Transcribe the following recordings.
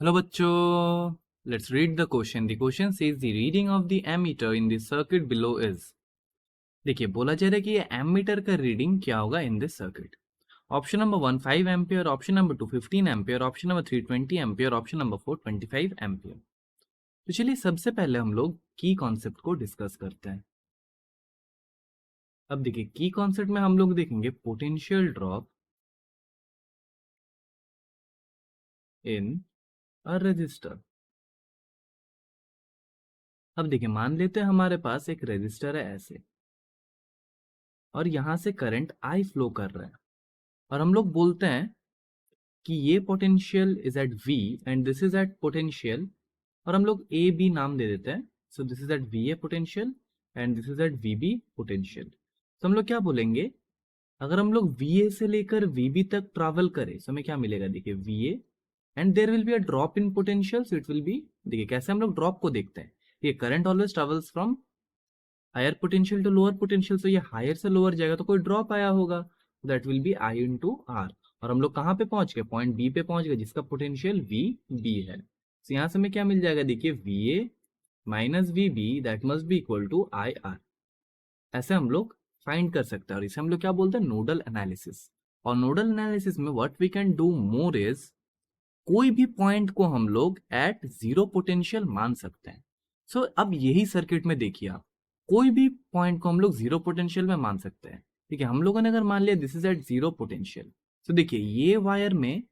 Hello बच्चों, let's read the question. The question says the reading of the ammeter in the circuit below is. देखिए, बोला जा रहा है कि ये एमीटर का रीडिंग क्या होगा in this circuit. Option number 1 5 ampere, option number 2 15 ampere, option number 3 20 ampere, option number 4 25 ampere. तो चलिए सबसे पहले हम लोग की कॉन्सेप्ट को डिस्कस करते हैं। अब देखिए, की कॉन्सेप्ट में हम लोग देखेंगे potential drop in a resistor. अब देखिए, मान लेते हैं हमारे पास एक रेजिस्टर है ऐसे, और यहां से करंट आई फ्लो कर रहा है, और हम लोग बोलते हैं कि ये potential is at V and this is at potential, और हम लोग ए बी नाम दे देते हैं। So this is at VA potential and this is at VB potential. तो हम लोग क्या बोलेंगे, अगर हम लोग VA से लेकर VB तक ट्रैवल करें तो हमें क्या मिलेगा, देखिए VA and there will be a drop in potential, so it will be, देखिए कैसे हम लोग ड्रॉप को देखते हैं, ये current always travels from higher potential to lower potential, तो ये हायर से लोअर जाएगा तो कोई ड्रॉप आया होगा, that will be I into R. और हम लोग कहाँ पे पहुंच गए, पॉइंट बी पे पहुंच गए जिसका पोटेंशियल VB है। तो यहाँ से हमें क्या मिल जाएगा, देखिए VA minus VB that must be equal to IR। ऐसे हम लोग फाइंड कर सकते हैं, और इसे हम लोग क्या बोलते हैं, नोडल एनालिसिस। और नोडल एनालिसिस में what we can do more is, कोई भी पॉइंट को हम लोग एट जीरो पोटेंशियल मान सकते हैं। सो अब यही सर्किट में देखिए आप, कोई भी पॉइंट को हम लोग जीरो पोटेंशियल में मान सकते हैं। ठीक है, हम लोगों ने अगर मान लिया this is at zero potential, तो देखिए ये वायर में,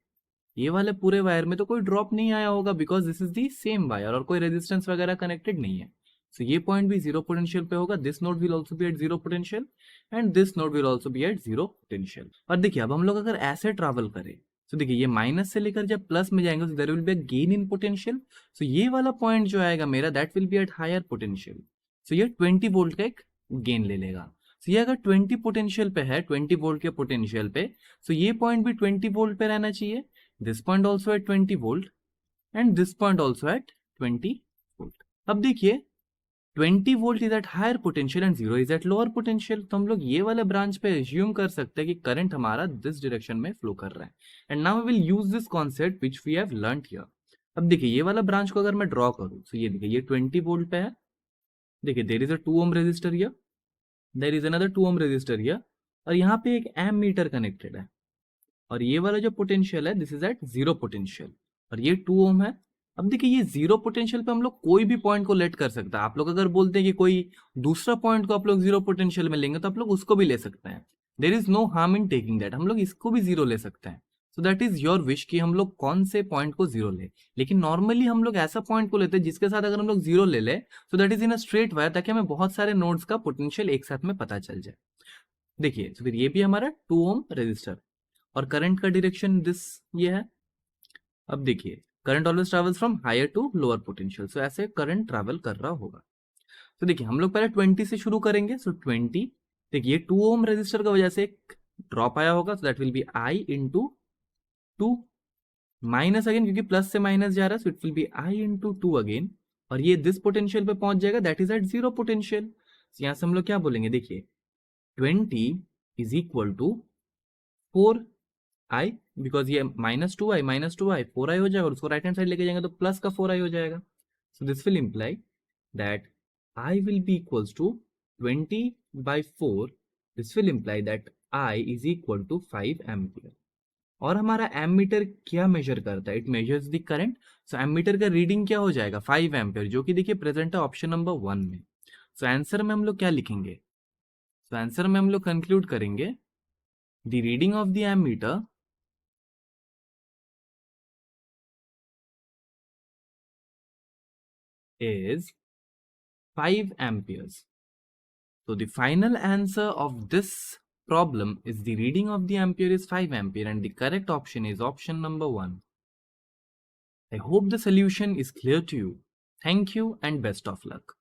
ये वाले पूरे वायर में तो कोई ड्रॉप नहीं आया होगा, because this is the same wire और कोई रेजिस्टेंस वगैरह कनेक्टेड नहीं है। सो ये पॉइंट भी जीरो पोटेंशियल पे होगा, this node will also be at zero potential and this node will also be at zero potential. और देखिए अब हम लोग अगर ऐसे ट्रैवल करें, तो देखिए ये माइनस से लेकर जब प्लस में जाएंगे तो there will be a gain in potential. So ये वाला पॉइंट जो आएगा मेरा, that will be at higher potential. So ये 20 वोल्ट का एक गेन ले लेगा। सो ये अगर 20 पोटेंशियल पे है, 20 वोल्ट के पोटेंशियल पे, सो ये पॉइंट भी 20 वोल्ट पे रहना चाहिए, this point also at 20 volt and this point also at 20 volt। अब देखिए 20 volt is at higher potential and 0 is at lower potential, तो हम लोग ये वाले ब्रांच पे एज्यूम कर सकते हैं कि करंट हमारा दिस डायरेक्शन में फ्लो कर रहा है। And now we will use this concept which we have learned here. अब देखिए ये वाला ब्रांच को अगर मैं ड्रॉ करूं, तो ये देखिए ये 20 वोल्ट पे है, देखिए there is a 2 ohm resistor here, there is another 2 ohm resistor here, और यहाँ पे एक एम मीटर कनेक्टेड है, और ये वाला जो पोटेंशियल है this is at zero potential, और ये 2 ओम है। अब देखिए ये जीरो पोटेंशियल पे हम लोग कोई भी पॉइंट को लेट कर सकते हैं। आप लोग अगर बोलते हैं कि कोई दूसरा पॉइंट को आप लोग जीरो पोटेंशियल में लेंगे तो आप लोग उसको भी ले सकते हैं, there is no harm in taking that, हम लोग इसको भी जीरो ले सकते हैं। So that is your wish कि हम लोग कौन से पॉइंट को जीरो ले, लेकिन नॉर्मली हम लोग ऐसा पॉइंट को लेते हैं जिसके साथ अगर हम लोग जीरो ले ले, सो that is in a straight wire, ताकि हमें बहुत सारे नोड्स का पोटेंशियल एक साथ में पता चल जाए। देखिए तो फिर ये भी हमारा 2 ओम रेजिस्टर, और करंट का डायरेक्शन दिस ये है। अब देखिए current always travels from higher to lower potential, so ऐसे करंट ट्रैवल कर रहा होगा। तो देखिए हम लोग पहले 20 से शुरू करेंगे, सो 20, देखिए 2 ओम रेजिस्टर का वजह से एक ड्रॉप आया होगा, so that will be I into 2 minus again, क्योंकि प्लस से माइनस जा रहा है, so it will be I into 2 again, और ये दिस पोटेंशियल पे पहुंच जाएगा, that is at zero potential. यहां से हम लोग क्या बोलेंगे, देखिए 20 is equal to 4I, because ये माइनस टू आई 4I हो जाएगा, और उसको राइट हैंड साइड लेके जाएंगे तो प्लस का 4I हो जाएगा। So this will imply that I will be equals to 20/4, this will imply that I is equal to 5 ampere. और हमारा एमीटर क्या मेजर करता है, it measures the current. So ammeter का रीडिंग क्या हो जाएगा, 5 एम्पियर, जो कि देखिए प्रेजेंट है ऑप्शन नंबर 1 में। सो आंसर में हम लोग क्या लिखेंगे, सो आंसर में हम लोग कंक्लूड करेंगे the reading of the ammeter is 5 amperes. So the final answer of this problem is the reading of the ampere is 5 ampere, and the correct option is option number 1. I hope the solution is clear to you. Thank you and best of luck.